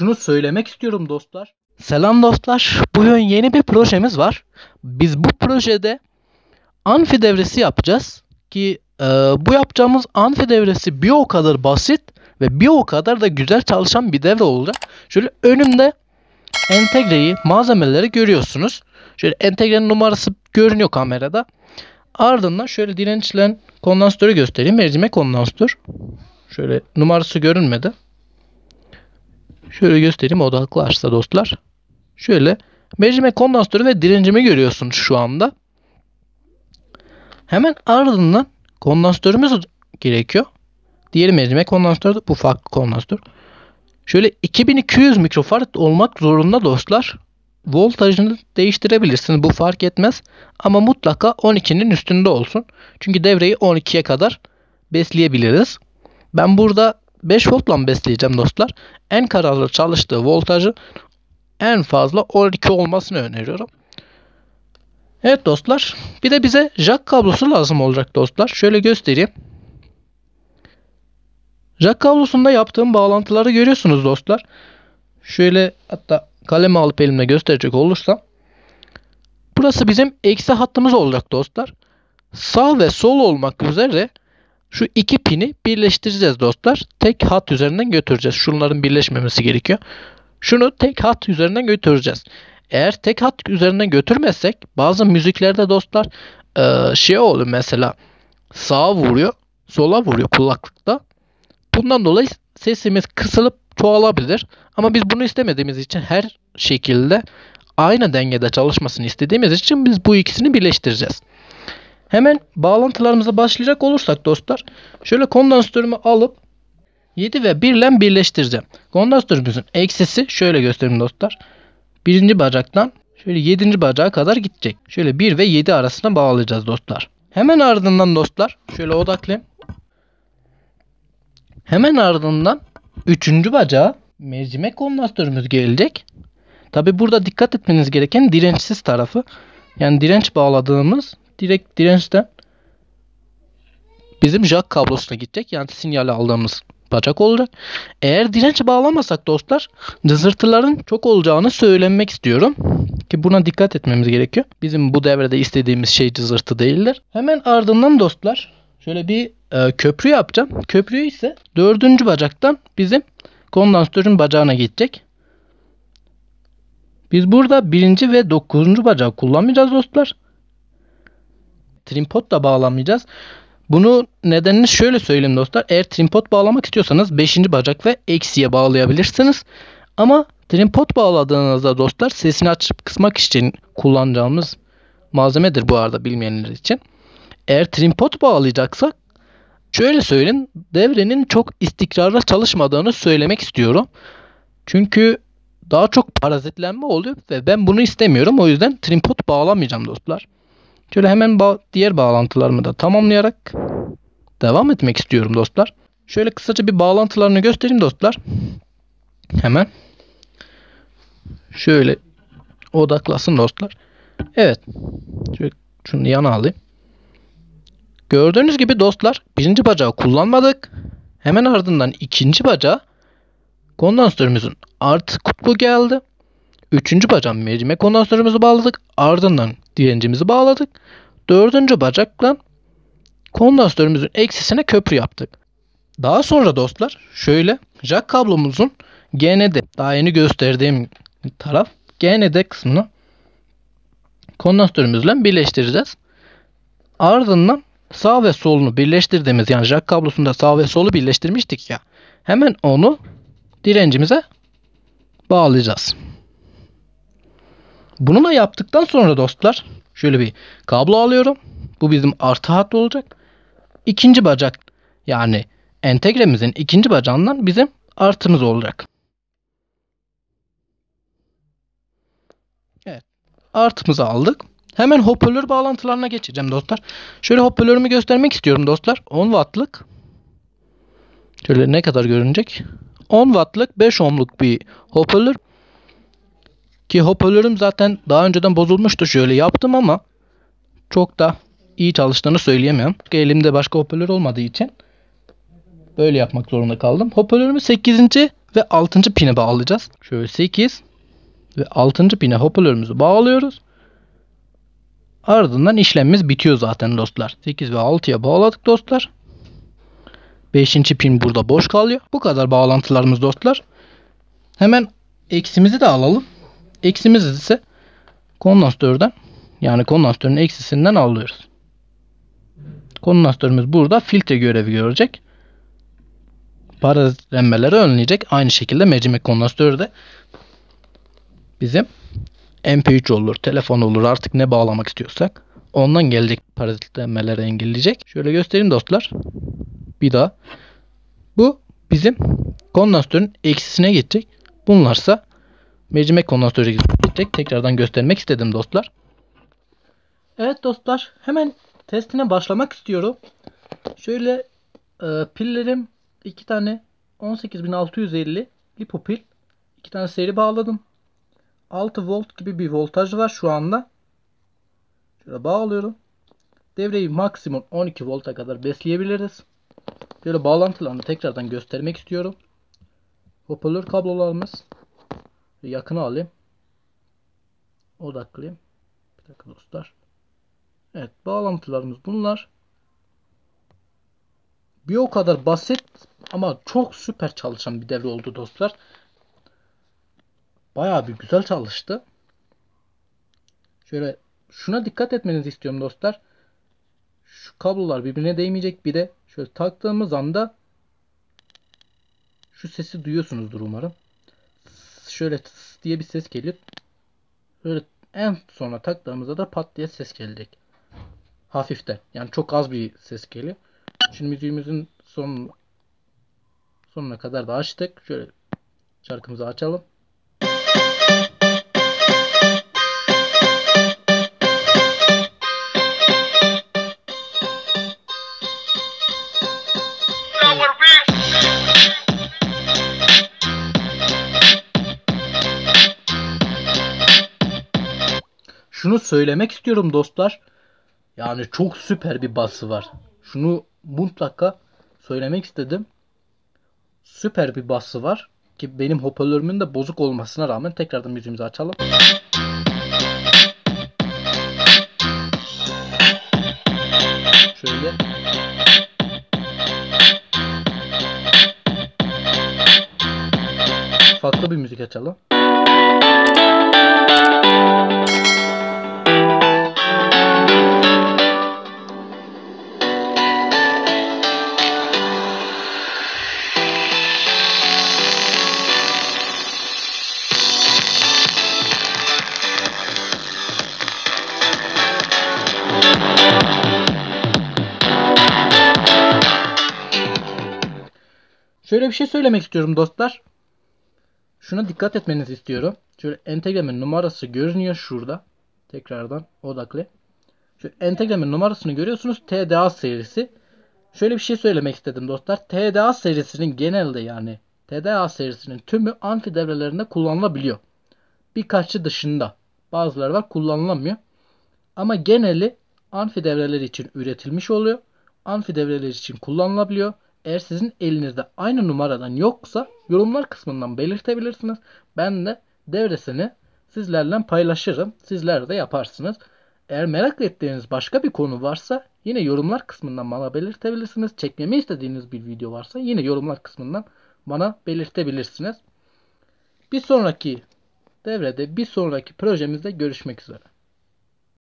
şunu söylemek istiyorum dostlar. Selam dostlar. Bugün yeni bir projemiz var. Biz bu projede amfi devresi yapacağız. Ki bu yapacağımız amfi devresi bir o kadar basit ve bir o kadar da güzel çalışan bir devre olacak. Şöyle önümde entegreyi, malzemeleri görüyorsunuz. Şöyle entegrenin numarası görünüyor kamerada. Ardından şöyle dirençlen kondansatörü göstereyim. Mercimek kondansatör. Şöyle numarası görünmedi. Şöyle göstereyim odaklaşsa dostlar. Şöyle mercimek kondansatörü ve direncimi görüyorsunuz şu anda. Hemen ardından kondansatörümüz gerekiyor. Diğeri mercimek kondansatörü, bu farklı kondansatör. Şöyle 2200 mikrofarad olmak zorunda dostlar. Voltajını değiştirebilirsiniz. Bu fark etmez. Ama mutlaka 12'nin üstünde olsun. Çünkü devreyi 12'ye kadar besleyebiliriz. Ben burada 5 voltla besleyeceğim dostlar. En kararlı çalıştığı voltajı en fazla 12 olmasını öneriyorum. Evet dostlar. Bir de bize jack kablosu lazım olacak dostlar. Şöyle göstereyim. Jack kablosunda yaptığım bağlantıları görüyorsunuz dostlar. Şöyle hatta kalemi alıp elimle gösterecek olursam. Burası bizim eksi hattımız olacak dostlar. Sağ ve sol olmak üzere şu iki pini birleştireceğiz dostlar. Tek hat üzerinden götüreceğiz. Şunların birleşmemesi gerekiyor. Şunu tek hat üzerinden götüreceğiz. Eğer tek hat üzerinden götürmezsek bazı müziklerde dostlar şey oluyor mesela sağa vuruyor, sola vuruyor kulaklıkta. Bundan dolayı sesimiz kısılıp çoğalabilir. Ama biz bunu istemediğimiz için her şekilde aynı dengede çalışmasını istediğimiz için biz bu ikisini birleştireceğiz. Hemen bağlantılarımıza başlayacak olursak dostlar. Şöyle kondansatörümü alıp 7 ve 1 ile birleştireceğim. Kondansatörümüzün eksisi şöyle göstereyim dostlar. Birinci bacaktan şöyle 7. bacağa kadar gidecek. Şöyle 1 ve 7 arasına bağlayacağız dostlar. Hemen ardından dostlar şöyle odaklayayım. Hemen ardından 3. bacağa mercimek kondansatörümüz gelecek. Tabi burada dikkat etmeniz gereken dirençsiz tarafı. Yani direnç bağladığımız direkt dirençten bizim jack kablosuna gidecek. Yani sinyali aldığımız bacak olacak. Eğer direnç bağlamasak dostlar cızırtıların çok olacağını söylemek istiyorum. Ki buna dikkat etmemiz gerekiyor. Bizim bu devrede istediğimiz şey cızırtı değildir. Hemen ardından dostlar şöyle bir köprü yapacağım. Köprü ise 4. bacaktan bizim kondansatörün bacağına gidecek. Biz burada 1. ve 9. bacağı kullanmayacağız dostlar. Trimpot da bağlamayacağız. Bunu nedenini şöyle söyleyeyim dostlar. Eğer trimpot bağlamak istiyorsanız 5. bacak ve eksiye bağlayabilirsiniz. Ama trimpot bağladığınızda dostlar sesini açıp kısmak için kullanacağımız malzemedir bu arada bilmeyenler için. Eğer trimpot bağlayacaksak şöyle söyleyeyim. Devrenin çok istikrarlı çalışmadığını söylemek istiyorum. Çünkü daha çok parazitlenme oluyor ve ben bunu istemiyorum. O yüzden trimpot bağlamayacağım dostlar. Şöyle hemen diğer bağlantılarımı da tamamlayarak devam etmek istiyorum dostlar. Şöyle kısaca bir bağlantılarını göstereyim dostlar. Hemen. Şöyle odaklasın dostlar. Evet. Şöyle şunu yana alayım. Gördüğünüz gibi dostlar 1. bacağı kullanmadık. Hemen ardından 2. bacağı kondansatörümüzün artı kutbu geldi. 3. bacağı mercimek kondansatörümüzü bağladık. Ardından direncimizi bağladık. 4. bacakla kondansatörümüzün eksisine köprü yaptık. Daha sonra dostlar şöyle jack kablomuzun GND daha yeni gösterdiğim taraf GND kısmını kondansatörümüzle birleştireceğiz. Ardından sağ ve solunu birleştirdiğimiz yani jack kablosunda sağ ve solu birleştirmiştik ya. Hemen onu direncimize bağlayacağız. Bunu da yaptıktan sonra dostlar şöyle bir kablo alıyorum. Bu bizim artı hat olacak. 2. bacak yani entegremizin 2. bacağından bizim artımız olacak. Evet. Artımızı aldık. Hemen hoparlör bağlantılarına geçeceğim dostlar. Şöyle hoparlörümü göstermek istiyorum dostlar. 10 wattlık. Şöyle ne kadar görünecek? 10 wattlık 5 ohmluk bir hoparlör. Ki hoparlörüm zaten daha önceden bozulmuştu. Şöyle yaptım ama çok da iyi çalıştığını söyleyemem. Elimde başka hoparlör olmadığı için böyle yapmak zorunda kaldım. Hoparlörümü 8. ve 6. pini bağlayacağız. Şöyle 8 ve 6. pine hoparlörümüzü bağlıyoruz. Ardından işlemimiz bitiyor zaten dostlar. 8 ve 6'ya bağladık dostlar. 5. pin burada boş kalıyor. Bu kadar bağlantılarımız dostlar. Hemen eksimizi de alalım. Eksimiz ise kondansatörden, yani kondansatörün eksisinden alıyoruz. Kondansatörümüz burada filtre görevi görecek. Parazitlenmeleri önleyecek. Aynı şekilde mercimek kondansatörü de bizim MP3 olur, telefon olur, artık ne bağlamak istiyorsak ondan gelecek parazitlenmeleri engelleyecek. Şöyle göstereyim dostlar. Bir daha. Bu bizim kondansatörün eksisine gidecek. Bunlarsa mercimek kondansatörü gidecek. Tekrardan göstermek istedim dostlar. Evet dostlar, hemen testine başlamak istiyorum. Şöyle pillerim 2 tane 18650 lipo pil. 2 tane seri bağladım. 6 volt gibi bir voltaj var şu anda. Şöyle bağlıyorum. Devreyi maksimum 12 volta kadar besleyebiliriz. Şöyle bağlantılarını tekrardan göstermek istiyorum. Hoparlör kablolarımız. Yakına alayım. Odaklayayım. Bir dakika dostlar. Evet, bağlantılarımız bunlar. Bir o kadar basit ama çok süper çalışan bir devre oldu dostlar. Bayağı bir güzel çalıştı. Şöyle şuna dikkat etmenizi istiyorum dostlar. Şu kablolar birbirine değmeyecek. Bir de şöyle taktığımız anda şu sesi duyuyorsunuzdur umarım. Şöyle tıs diye bir ses gelir. Böyle en sona taktığımızda da pat diye ses gelecek. Hafiften. Yani çok az bir ses geliyor. Şimdi müziğimizin sonuna kadar da açtık. Şöyle şarkımızı açalım. Şunu söylemek istiyorum dostlar. Yani çok süper bir bası var. Şunu mutlaka söylemek istedim. Süper bir bası var. Ki benim hoparlörümün de bozuk olmasına rağmen tekrardan müziğimizi açalım. Şöyle. Farklı bir müzik açalım. Şöyle bir şey söylemek istiyorum dostlar. Şuna dikkat etmenizi istiyorum. Şöyle entegreme numarası görünüyor şurada. Tekrardan odaklı. Şu entegreme numarasını görüyorsunuz. TDA serisi. Şöyle bir şey söylemek istedim dostlar. TDA serisinin genelde, yani TDA serisinin tümü amfi devrelerinde kullanılabiliyor. Birkaçı dışında. Bazıları var kullanılamıyor. Ama geneli amfi devreleri için üretilmiş oluyor. Amfi devreleri için kullanılabiliyor. Eğer sizin elinizde aynı numaradan yoksa yorumlar kısmından belirtebilirsiniz. Ben de devresini sizlerle paylaşırım. Sizler de yaparsınız. Eğer merak ettiğiniz başka bir konu varsa yine yorumlar kısmından bana belirtebilirsiniz. Çekmemi istediğiniz bir video varsa yine yorumlar kısmından bana belirtebilirsiniz. Bir sonraki devrede, bir sonraki projemizde görüşmek üzere.